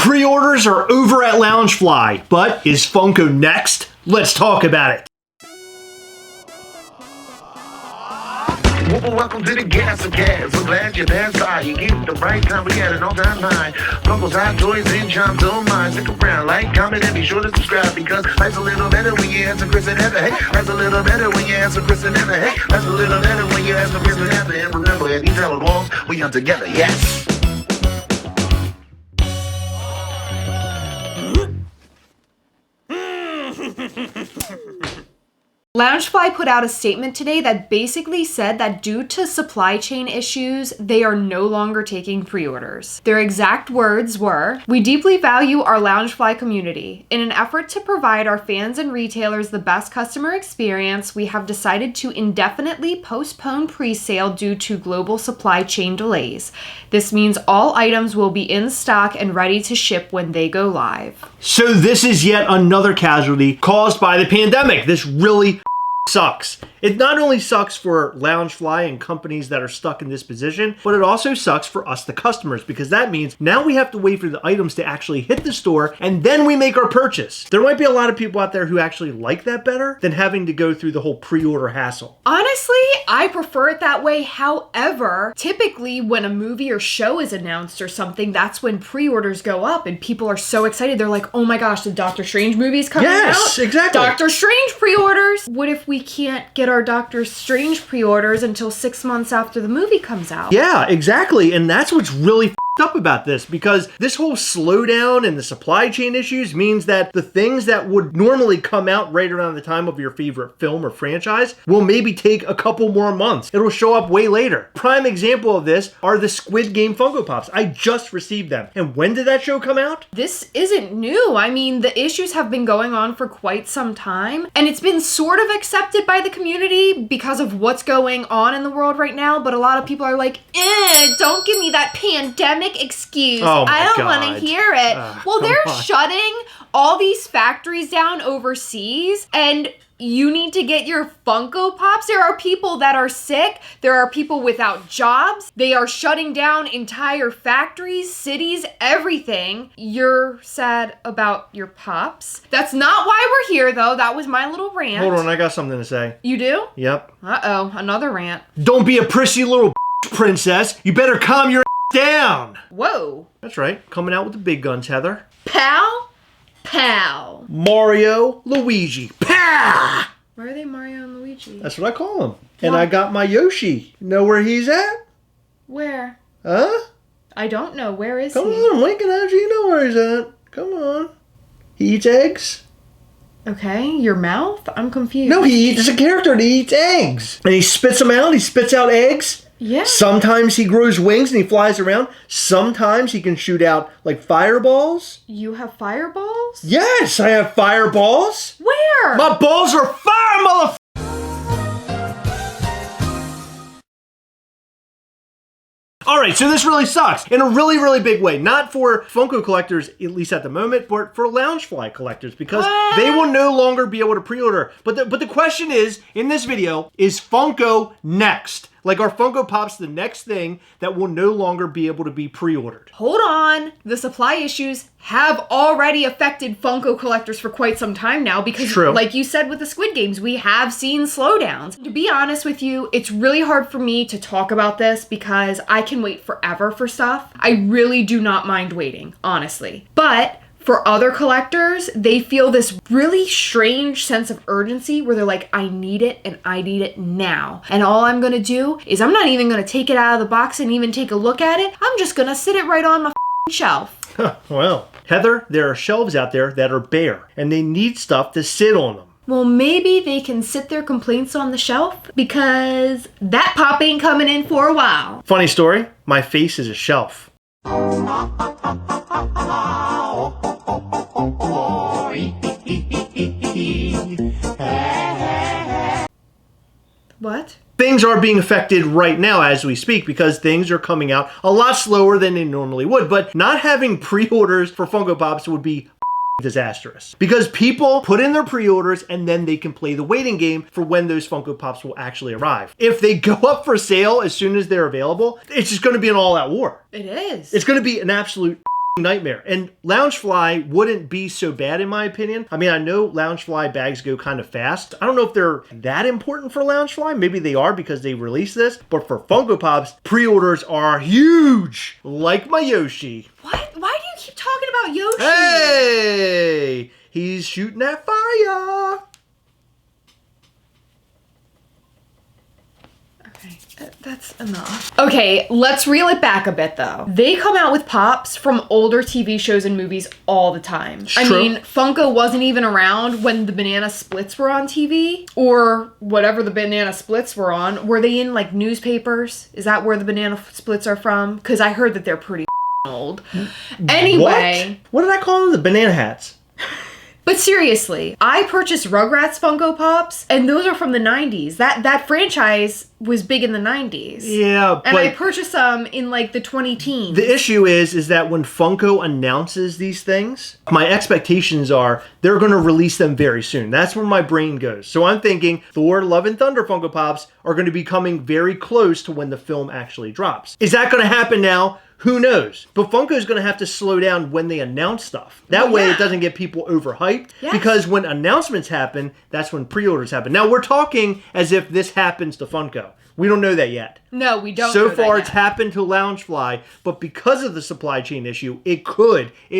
Pre-orders are over at Loungefly, but is Funko next? Let's talk about it. Welcome to the Gastlecast. We're glad you're there. You get the right time. We had an all-time high. Funko's hot toys and charms don't mind. Stick around, like, comment, and be sure to subscribe because life's a little better when you answer Chris and Heather. Hey, life's a little better when you answer Chris and Heather. Hey, life's a little better when you answer Chris and Heather. And remember, at these hallowed walls, we are together. Yes. Loungefly put out a statement today that basically said that due to supply chain issues, they are no longer taking pre-orders. Their exact words were, "We deeply value our Loungefly community. In an effort to provide our fans and retailers the best customer experience, we have decided to indefinitely postpone pre-sale due to global supply chain delays. This means all items will be in stock and ready to ship when they go live." So this is yet another casualty caused by the pandemic. This really sucks. It not only sucks for Loungefly and companies that are stuck in this position, but it also sucks for us, the customers, because that means now we have to wait for the items to actually hit the store and then we make our purchase. There might be a lot of people out there who actually like that better than having to go through the whole pre-order hassle. Honestly, I prefer it that way. However, typically when a movie or show is announced or something, that's when pre-orders go up and people are so excited. They're like, oh my gosh, the Doctor Strange movie's coming out. Yes, exactly. Doctor Strange pre-orders. What if we can't get our Doctor Strange pre-orders until 6 months after the movie comes out? Yeah, exactly. And that's what's really up about this, because this whole slowdown and the supply chain issues means that the things that would normally come out right around the time of your favorite film or franchise will maybe take a couple more months. It'll show up way later. Prime example of this are the Squid Game Funko Pops. I just received them. And when did that show come out? This isn't new. I mean, the issues have been going on for quite some time, and it's been sort of accepted by the community because of what's going on in the world right now, but a lot of people are like, don't give me that pandemic excuse. Oh my I don't God. want to hear it. Well, they're shutting all these factories down overseas, and you need to get your Funko Pops. There are people that are sick. There are people without jobs. They are shutting down entire factories, cities, everything. You're sad about your Pops. That's not why we're here, though. That was my little rant. Hold on, I got something to say. You do? Yep. Uh-oh, another rant. Don't be a prissy little princess. You better calm your down. Whoa. That's right. Coming out with the big guns, Heather. Pow? Pow. Mario, Luigi. Pow! Why are they Mario and Luigi? That's what I call him. And I got my Yoshi. Know where he's at? Where? Huh? I don't know. Where is Come he? on, I'm winking at you. You know where he's at. Come on. He eats eggs. Okay, your mouth? I'm confused. No, he eats a character that eats eggs. And he spits them out. He spits out eggs. Yeah. Sometimes he grows wings and he flies around. Sometimes he can shoot out like fireballs. You have fireballs? Yes, I have fireballs. Where? My balls are fire, motherfucker. All right, so this really sucks in a really, really big way. Not for Funko collectors, at least at the moment, but for Loungefly collectors, because they will no longer be able to pre-order. But the question is, in this video, is Funko next? Like, are Funko Pops the next thing that will no longer be able to be pre-ordered? Hold on. The supply issues have already affected Funko collectors for quite some time now because, True. like you said with the Squid Games, we have seen slowdowns. To be honest with you, it's really hard for me to talk about this because I can wait forever for stuff. I really do not mind waiting, honestly. But for other collectors, they feel this really strange sense of urgency where they're like, I need it and I need it now. And all I'm gonna do is I'm not even gonna take it out of the box and even take a look at it. I'm just gonna sit it right on my shelf. Well, Heather, there are shelves out there that are bare and they need stuff to sit on them. Well, maybe they can sit their complaints on the shelf because that pop ain't coming in for a while. Funny story, my face is a shelf. What? Things are being affected right now as we speak because things are coming out a lot slower than they normally would. But not having pre-orders for Funko Pops would be disastrous because people put in their pre-orders and then they can play the waiting game for when those Funko Pops will actually arrive. If they go up for sale as soon as they're available, it's just going to be an all-out war. It is. It's going to be an absolute nightmare. And Loungefly wouldn't be so bad in my opinion. I mean, I know Loungefly bags go kind of fast. I don't know if they're that important for Loungefly. Maybe they are because they released this. But for Funko Pops, pre-orders are huge. Like my Yoshi. What? Why do you keep talking about Yoshi? Hey! He's shooting that fire. That's enough. Okay, let's reel it back a bit though. They come out with pops from older TV shows and movies all the time. It's I true. mean, Funko wasn't even around when the banana splits were on TV or whatever the banana splits were on. Were they in like newspapers? Is that where the banana splits are from? Because I heard that they're pretty old. Anyway. What did I call them? The banana hats. But seriously, I purchased Rugrats Funko Pops, and those are from the 90s. That franchise was big in the 90s. Yeah, and but I purchased them in like the 2010s. the issue is that when Funko announces these things, my expectations are they're going to release them very soon. That's where my brain goes. So I'm thinking Thor, Love and Thunder Funko Pops are going to be coming very close to when the film actually drops. Is that going to happen now? Who knows? But Funko's going to have to slow down when they announce stuff. That way it doesn't get people overhyped. Yes. Because when announcements happen, that's when pre-orders happen. Now, we're talking as if this happens to Funko. We don't know that yet. No, we don't So know far, that it's yet. happened to Loungefly, but because of the supply chain issue, it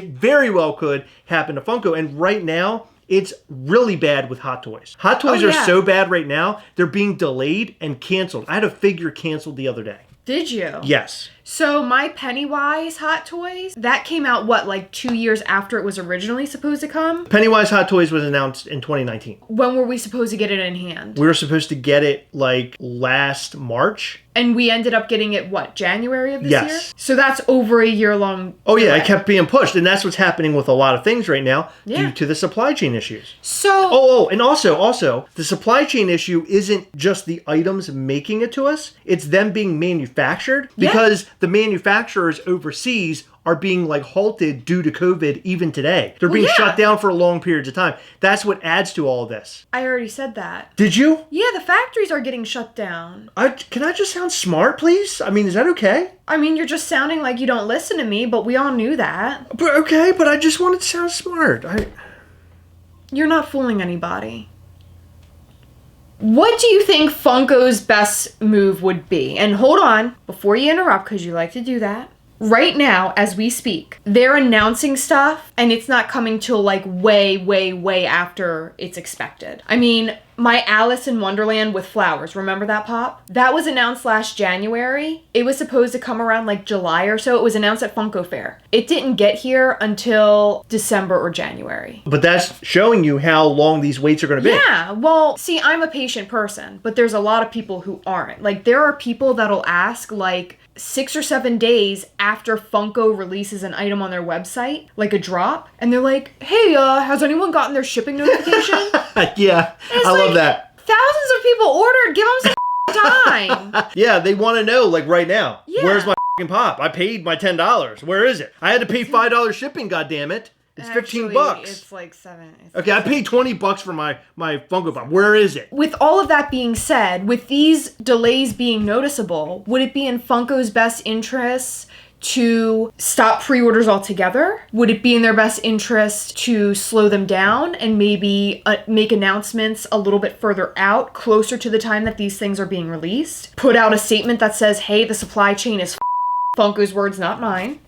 very well could happen to Funko. And right now, it's really bad with Hot Toys. Hot Toys are so bad right now, they're being delayed and canceled. I had a figure canceled the other day. Did you? Yes. So my Pennywise Hot Toys, that came out, what, like 2 years after it was originally supposed to come? Pennywise Hot Toys was announced in 2019. When were we supposed to get it in hand? We were supposed to get it like last March. And we ended up getting it, what, January of this Yes. year? So that's over a year long. Oh yeah, delay. it kept being pushed, and that's what's happening with a lot of things right now Yeah. due to the supply chain issues. So And also, the supply chain issue isn't just the items making it to us, it's them being manufactured because the manufacturers overseas are being like halted due to COVID even today. They're being shut down for long periods of time. That's what adds to all this. I already said that. Did you? Yeah, the factories are getting shut down. Can I just sound smart, please? I mean, is that okay? I mean, you're just sounding like you don't listen to me, but we all knew that. But I just wanted to sound smart. You're not fooling anybody. What do you think Funko's best move would be? And hold on, before you interrupt, because you like to do that. Right now, as we speak, they're announcing stuff, and it's not coming till like way, way, way after it's expected. I mean, my Alice in Wonderland with flowers, remember that pop? That was announced last January. It was supposed to come around like July or so. It was announced at Funko Fair. It didn't get here until December or January. But that's showing you how long these waits are going to be. Yeah, well, see, I'm a patient person, but there's a lot of people who aren't. Like, there are people that'll ask, like, 6 or 7 days after Funko releases an item on their website, like a drop, and they're like, hey, has anyone gotten their shipping notification? Yeah, I love that. Thousands of people ordered, give them some time. Yeah, they want to know, like, right now. Yeah. Where's my pop? I paid my $10. Where is it? I had to pay $5 shipping, goddammit. It's Actually, $15. It's like 7. Okay, I paid $20 for my Funko Pop. Where is it? With all of that being said, with these delays being noticeable, would it be in Funko's best interests to stop pre-orders altogether? Would it be in their best interest to slow them down and maybe make announcements a little bit further out, closer to the time that these things are being released? Put out a statement that says, hey, the supply chain is Funko's words, not mine.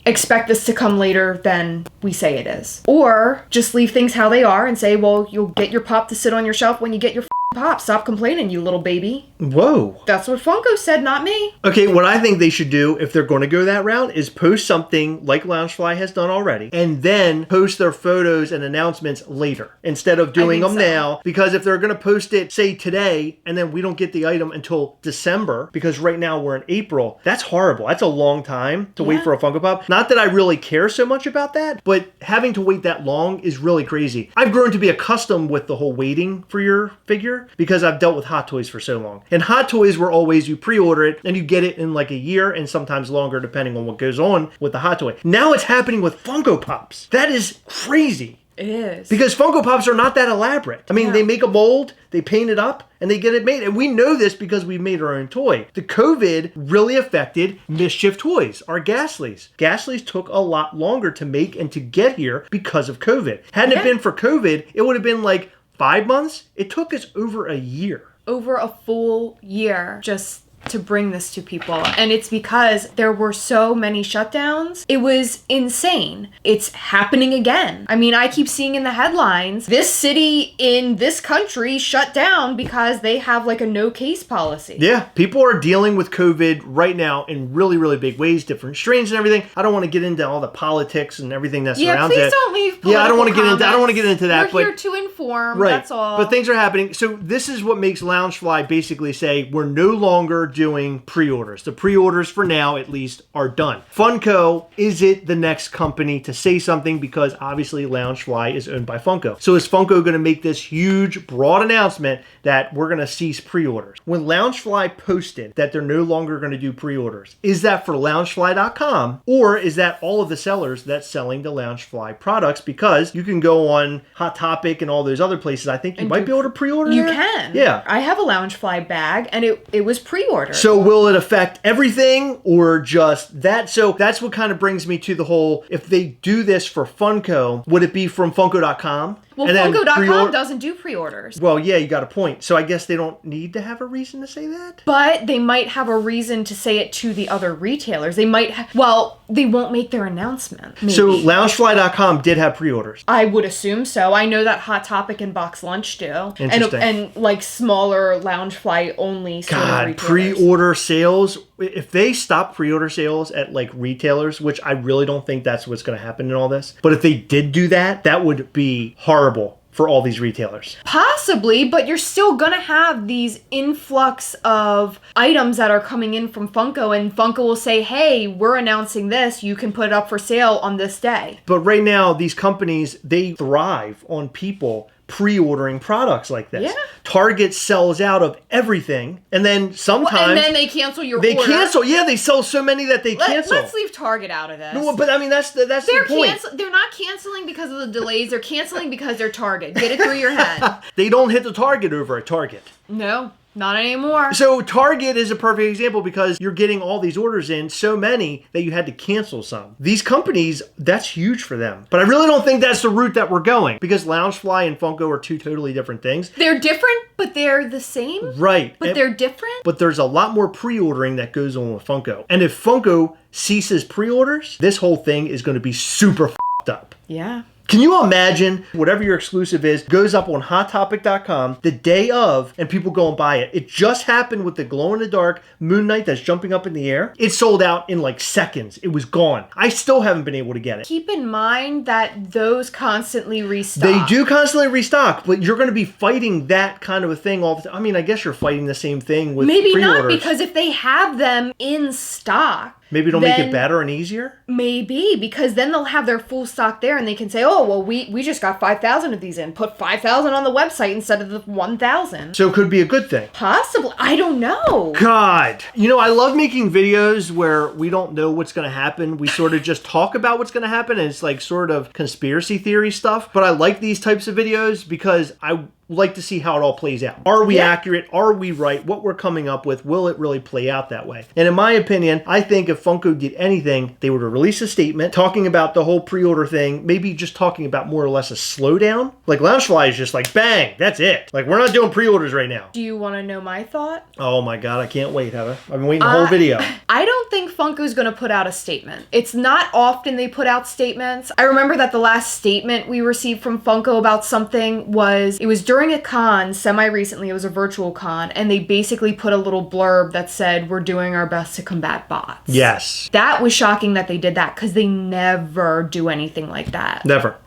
Expect this to come later than we say it is. Or just leave things how they are and say, well, you'll get your pop to sit on your shelf when you get your pop. Stop complaining, you little baby. Whoa. That's what Funko said, not me. Okay, what I think they should do if they're going to go that route is post something like Loungefly has done already and then post their photos and announcements later instead of doing them now. Because if they're going to post it, say today, and then we don't get the item until December because right now we're in April, that's horrible. That's a long time to wait for a Funko Pop. Not that I really care so much about that, but having to wait that long is really crazy. I've grown to be accustomed with the whole waiting for your figure because I've dealt with Hot Toys for so long. And Hot Toys were always you pre-order it and you get it in like a year and sometimes longer depending on what goes on with the Hot Toy. Now it's happening with Funko Pops. That is crazy. It is. Because Funko Pops are not that elaborate. I mean, they make a mold, they paint it up, and they get it made. And we know this because we made our own toy. The COVID really affected Mischief Toys, our Gastleys. Gastleys took a lot longer to make and to get here because of COVID. Hadn't it been for COVID, it would have been like 5 months. It took us over a year. Over a full year just to bring this to people. And it's because there were so many shutdowns. It was insane. It's happening again. I mean, I keep seeing in the headlines, this city in this country shut down because they have like a no case policy. Yeah, people are dealing with COVID right now in really, really big ways, different strains and everything. I don't want to get into all the politics and everything that surrounds it. Yeah, please don't leave political I don't want to get into. I don't want to get comments. into that. We're here to inform. Right. That's all. But things are happening. So this is what makes Loungefly basically say we're no longer doing pre-orders. The pre-orders for now, at least, are done. Funko, is it the next company to say something? Because obviously Loungefly is owned by Funko. So is Funko going to make this huge, broad announcement that we're going to cease pre-orders? When Loungefly posted that they're no longer going to do pre-orders, is that for Loungefly.com or is that all of the sellers that's selling the Loungefly products? Because you can go on Hot Topic and all those other places. I think you might be able to pre-order. You there. can. Yeah. I have a Loungefly bag and it was pre-ordered. So will it affect everything or just that? So that's what kind of brings me to the whole, if they do this for Funko, would it be from Funko.com? Well, Funko.com doesn't do pre-orders. Well, yeah, you got a point. So I guess they don't need to have a reason to say that? But they might have a reason to say it to the other retailers. They might they won't make their announcement. Maybe. So Loungefly.com did have pre-orders. I would assume so. I know that Hot Topic and Box Lunch do. Interesting. And like smaller Loungefly only sort of God, retailers. pre-order sales. If they stop pre-order sales at like retailers, which I really don't think that's what's going to happen in all this, but if they did do that, that would be horrible for all these retailers. Possibly, but you're still gonna have these influx of items that are coming in from Funko, and Funko will say, hey, we're announcing this, you can put it up for sale on this day. But right now, these companies, they thrive on people pre-ordering products like this. Yeah. Target sells out of everything, and then sometimes... and then they cancel your They order. cancel. Yeah, they sell so many that they cancel. Let's leave Target out of this. No, but I mean, that's the point. They're not canceling because of the delays. They're canceling because they're Target. Get it through your head. They don't hit the target over at Target. No, not anymore. So Target is a perfect example because you're getting all these orders in, so many that you had to cancel some. These companies, that's huge for them. But I really don't think that's the route that we're going because Loungefly and Funko are two totally different things. They're different, but they're the same. Right. But they're different. But there's a lot more pre-ordering that goes on with Funko. And if Funko ceases pre-orders, this whole thing is going to be super f***ed up. Yeah. Can you imagine whatever your exclusive is goes up on HotTopic.com the day of and people go and buy it? It just happened with the glow-in-the-dark Moon Knight that's jumping up in the air. It sold out in like seconds. It was gone. I still haven't been able to get it. Keep in mind that those constantly restock. They do constantly restock, but you're going to be fighting that kind of a thing all the time. I mean, I guess you're fighting the same thing with Maybe pre-orders. not, because if they have them in stock, maybe it'll make it better and easier? Maybe, because then they'll have their full stock there and they can say, oh, well, we just got 5,000 of these in. Put 5,000 on the website instead of the 1,000. So it could be a good thing. Possibly. I don't know. God. You know, I love making videos where we don't know what's going to happen. We sort of just talk about what's going to happen and it's like sort of conspiracy theory stuff. But I like these types of videos because I like to see how it all plays out. Are we accurate? Are we right? What we're coming up with, will it really play out that way? And in my opinion, I think if Funko did anything, they would have released a statement talking about the whole pre-order thing, maybe just talking about more or less a slowdown. Like Loungefly is just like, bang, that's it. Like, we're not doing pre-orders right now. Do you want to know my thought? Oh my God, I can't wait, Heather. I've been waiting the whole video. I don't think Funko's going to put out a statement. It's not often they put out statements. I remember that the last statement we received from Funko about something was during a con, semi-recently, it was a virtual con, and they basically put a little blurb that said, we're doing our best to combat bots. Yes. That was shocking that they did that, because they never do anything like that. Never.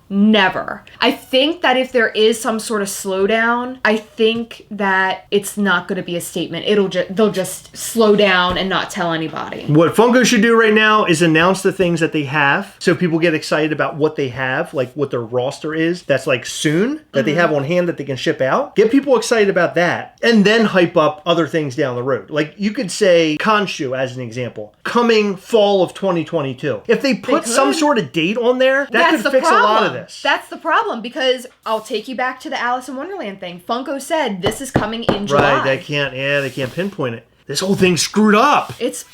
I think that if there is some sort of slowdown, I think that it's not going to be a statement. They'll just slow down and not tell anybody. What Funko should do right now is announce the things that they have so people get excited about what they have, like what their roster is that's like soon, that they have on hand that they can ship out. Get people excited about that and then hype up other things down the road. Like you could say Khonshu as an example, coming fall of 2022. If they put some sort of date on there, that could fix a lot of this. this. That's the problem, because I'll take you back to the Alice in Wonderland thing. Funko said this is coming in July. Right, they can't pinpoint it. This whole thing's screwed up. It's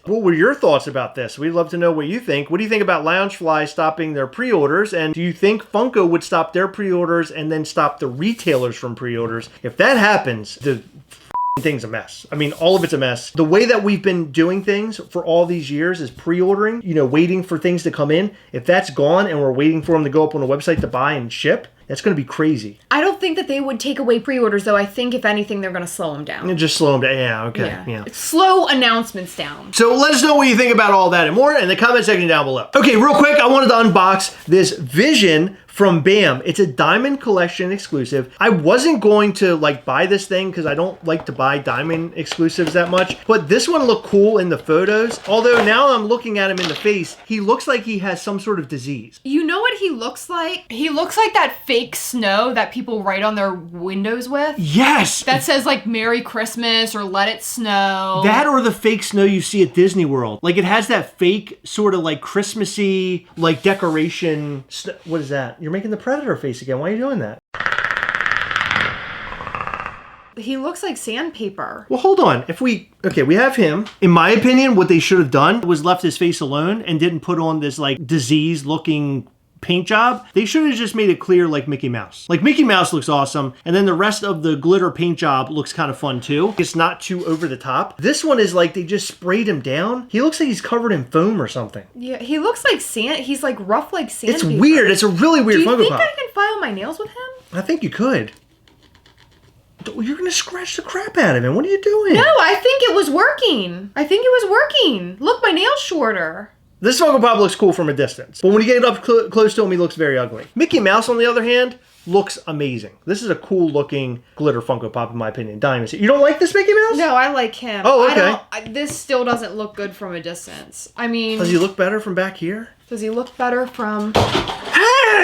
What were your thoughts about this? We'd love to know what you think. What do you think about Loungefly stopping their pre-orders? And do you think Funko would stop their pre-orders and then stop the retailers from pre-orders? If that happens, the thing's a mess. I mean, all of it's a mess. The way that we've been doing things for all these years is pre-ordering, waiting for things to come in. If that's gone and we're waiting for them to go up on a website to buy and ship, that's going to be crazy. I don't think that they would take away pre-orders, though. I think, if anything, they're going to slow them down. And just slow them down. Yeah, okay. Yeah. Slow announcements down. So let us know what you think about all that and more in the comment section down below. Okay, real quick, I wanted to unbox this Vision from BAM. It's a Diamond Collection exclusive. I wasn't going to buy this thing because I don't like to buy Diamond exclusives that much, but this one looked cool in the photos. Although now I'm looking at him in the face, he looks like he has some sort of disease. You know what he looks like? He looks like that fake snow that people write on their windows with. Yes! That says Merry Christmas or Let It Snow. That or the fake snow you see at Disney World. It has that fake sort of Christmassy decoration. What is that? You're making the Predator face again. Why are you doing that? He looks like sandpaper. Well, hold on. We have him. In my opinion, what they should have done was left his face alone and didn't put on this disease-looking paint job. They should have just made it clear like Mickey Mouse. Mickey Mouse looks awesome, and then the rest of the glitter paint job looks kind of fun too. It's not too over the top. This one is they just sprayed him down. He looks like he's covered in foam or something. Yeah, he looks like sand. He's rough like sandpaper. It's weird. It's a really weird Funko Pop. Do you think I can file my nails with him? I think you could. You're gonna scratch the crap out of him. What are you doing? No, I think it was working. Look, my nail's shorter. This Funko Pop looks cool from a distance, but when you get up close to him, he looks very ugly. Mickey Mouse, on the other hand, looks amazing. This is a cool looking glitter Funko Pop, in my opinion. Diamonds. You don't like this Mickey Mouse? No, I like him. Oh, okay. This still doesn't look good from a distance. I mean... Does he look better from back here? Does he look better from... Hey!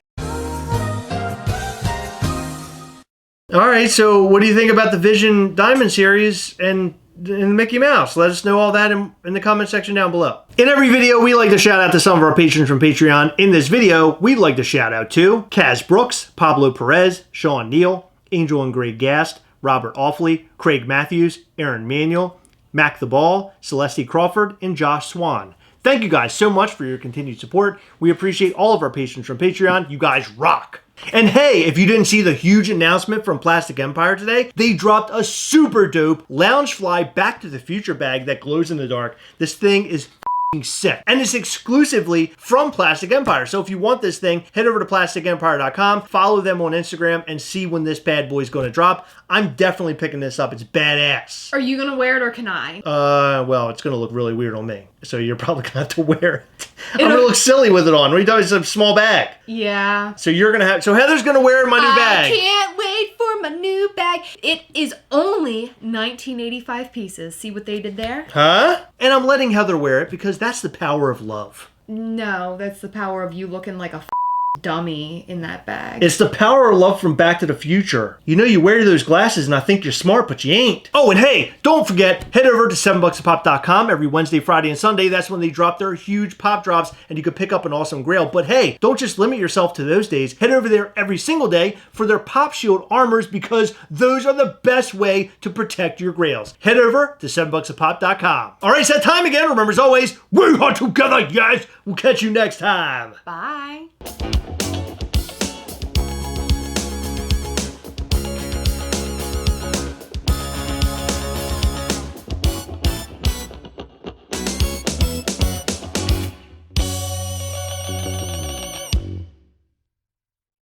All right, so what do you think about the Vision Diamond series and Mickey Mouse? Let us know all that in the comment section down below. In every video, we like to shout out to some of our patrons from Patreon. In this video, we'd like to shout out to Kaz Brooks, Pablo Perez, Sean Neal, Angel and Greg Gast, Robert Awfuley, Craig Matthews, Aaron Manuel, Mac the Ball, Celeste Crawford, and Josh Swan. Thank you guys so much for your continued support. We appreciate all of our patrons from Patreon. You guys rock. And hey, if you didn't see the huge announcement from Plastic Empire today, they dropped a super dope Loungefly Back to the Future bag that glows in the dark. This thing is sick, and it's exclusively from Plastic Empire. So if you want this thing, head over to plasticempire.com, follow them on Instagram, and see when this bad boy is going to drop. I'm definitely picking this up. It's badass. Are you gonna wear it or can I? Well, it's gonna look really weird on me, so you're probably gonna have to wear it. I'm gonna look silly with it on. What are you talking? It's a small bag. Yeah. So you're gonna have. So Heather's gonna wear my new bag. I can't wait for my new bag. It is only 1985 pieces. See what they did there? Huh? And I'm letting Heather wear it because that's the power of love. No, that's the power of you looking like a dummy in that bag. It's the power of love from Back to the Future. You wear those glasses and I think you're smart, but you ain't. Oh, and hey, don't forget, head over to 7bucksapop.com every Wednesday, Friday, and Sunday. That's when they drop their huge pop drops and you can pick up an awesome grail. But hey, don't just limit yourself to those days. Head over there every single day for their Pop Shield armors because those are the best way to protect your grails. Head over to 7bucksapop.com. All right, it's that time again. Remember, as always, we are together, yes. We'll catch you next time. Bye.